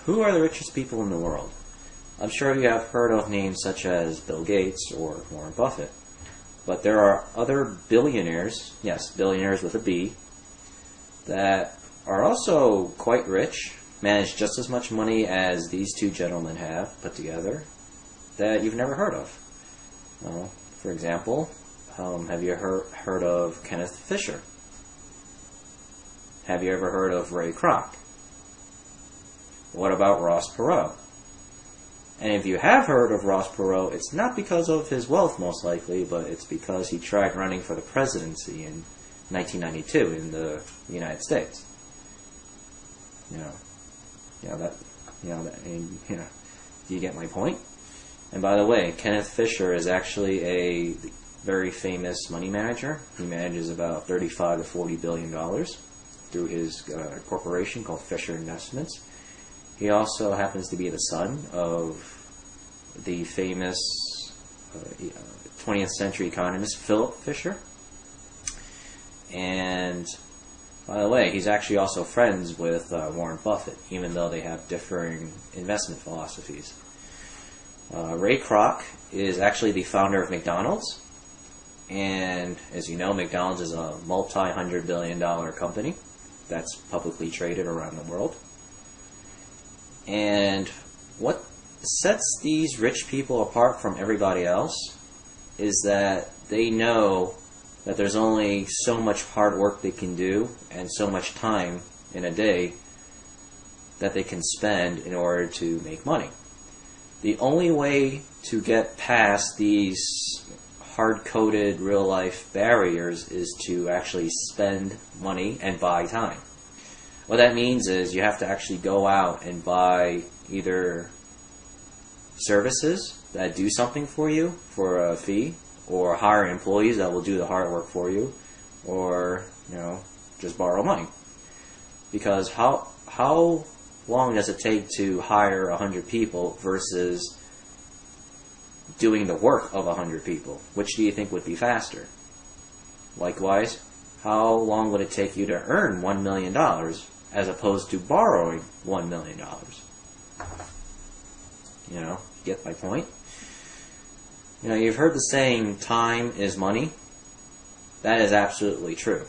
Who are the richest people in the world? I'm sure you have heard of names such as Bill Gates or Warren Buffett. But there are other billionaires, yes, billionaires with a B, that are also quite rich, manage just as much money as these two gentlemen have put together, that you've never heard of. For example, have you heard of Kenneth Fisher? Have you ever heard of Ray Kroc? What about Ross Perot? And if you have heard of Ross Perot, it's not because of his wealth, most likely, but it's because he tried running for the presidency in 1992 in the United States. Do you get my point? And by the way, Kenneth Fisher is actually a very famous money manager. He manages about $35 to $40 billion through his corporation called Fisher Investments. He also happens to be the son of the famous 20th century economist Philip Fisher. And by the way, he's actually also friends with Warren Buffett, even though they have differing investment philosophies. Ray Kroc is actually the founder of McDonald's. And as you know, McDonald's is a multi-hundred billion dollar company that's publicly traded around the world. And what sets these rich people apart from everybody else is that they know that there's only so much hard work they can do and so much time in a day that they can spend in order to make money. The only way to get past these hard-coded real-life barriers is to actually spend money and buy time. What that means is you have to actually go out and buy either services that do something for you for a fee, or hire employees that will do the hard work for you, or just borrow money. Because how long does it take to hire 100 people versus doing the work of 100 people? Which do you think would be faster? Likewise, how long would it take you to earn $1 million as opposed to borrowing $1 million? Get my point? You've heard the saying, time is money. That is absolutely true.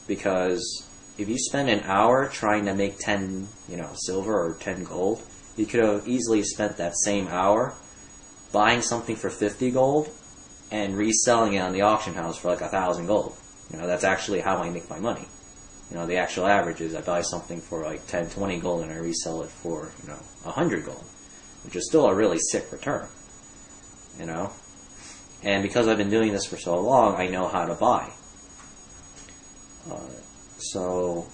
Because if you spend an hour trying to make 10, silver or 10 gold, you could have easily spent that same hour buying something for 50 gold and reselling it on the auction house for like 1,000 gold. That's actually how I make my money. The actual average is I buy something for like 10, 20 gold and I resell it for, 100 gold, which is still a really sick return. And because I've been doing this for so long, I know how to buy. So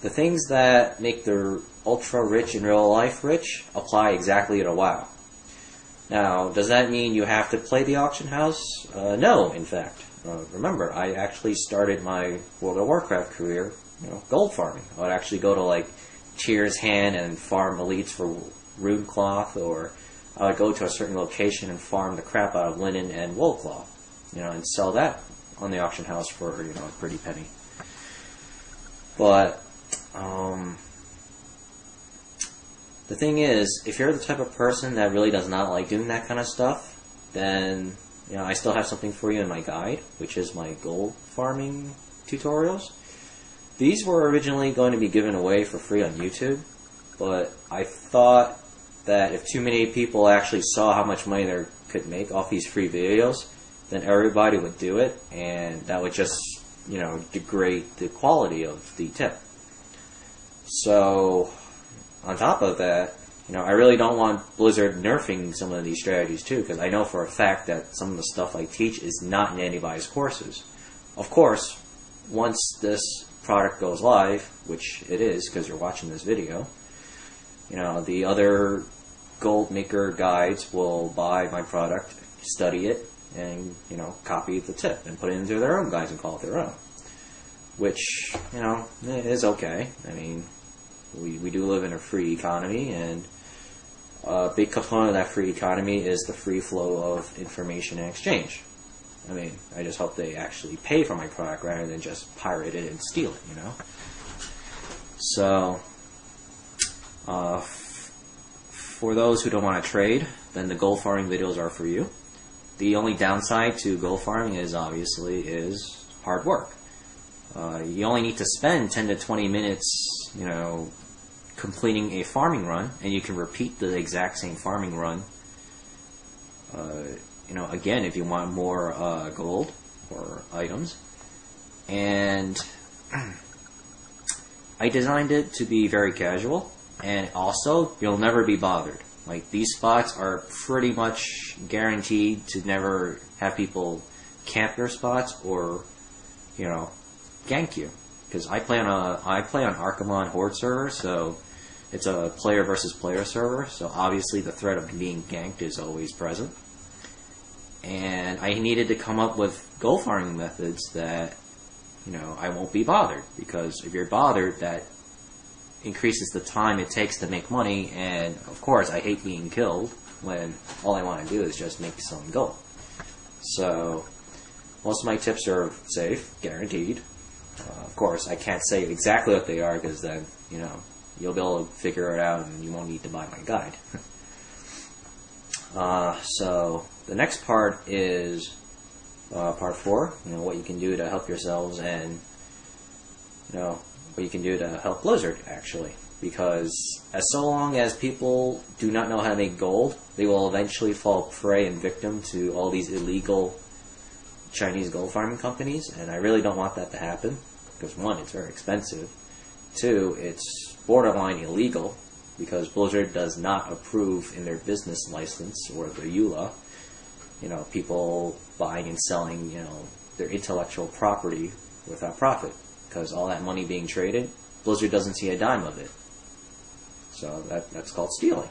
the things that make the ultra rich in real life rich apply exactly to WoW. Now, does that mean you have to play the auction house? No, in fact. Remember, I actually started my World of Warcraft career, gold farming. I would actually go to like Tyr's Hand and farm elites for rune cloth, or I would go to a certain location and farm the crap out of linen and wool cloth, and sell that on the auction house for, a pretty penny. But the thing is, if you're the type of person that really does not like doing that kind of stuff, then I still have something for you in my guide, which is my gold farming tutorials. These were originally going to be given away for free on YouTube, but I thought that if too many people actually saw how much money they could make off these free videos, then everybody would do it, and that would just, degrade the quality of the tip. So, on top of that, I really don't want Blizzard nerfing some of these strategies too, because I know for a fact that some of the stuff I teach is not in anybody's courses. Of course, once this product goes live, which it is because you're watching this video, the other gold maker guides will buy my product, study it, and copy the tip and put it into their own guides and call it their own, which is okay. I mean, we do live in a free economy, and a big component of that free economy is the free flow of information and exchange. I mean, I just hope they actually pay for my product rather than just pirate it and steal it. So For those who don't want to trade, then the gold farming videos are for you. The only downside to gold farming is hard work. You only need to spend 10 to 20 minutes, completing a farming run, and you can repeat the exact same farming run. Again, if you want more gold or items. And I designed it to be very casual, and also you'll never be bothered. Like, these spots are pretty much guaranteed to never have people camp your spots or, gank you. Because I play on Arkham Horde server, so it's a player versus player server, so obviously the threat of being ganked is always present. And I needed to come up with gold farming methods that, I won't be bothered. Because if you're bothered, that increases the time it takes to make money, and of course I hate being killed when all I want to do is just make some gold. So most of my tips are safe, guaranteed. Of course I can't say exactly what they are, because then you'll be able to figure it out and you won't need to buy my guide. So the next part is part 4, what you can do to help yourselves, and what you can do to help Blizzard, actually. Because so long as people do not know how to make gold, they will eventually fall prey and victim to all these illegal Chinese gold farming companies, and I really don't want that to happen. Because 1, it's very expensive. 2, it's borderline illegal, because Blizzard does not approve in their business license, or their EULA, people buying and selling, their intellectual property without profit. Because all that money being traded, Blizzard doesn't see a dime of it. So that's called stealing.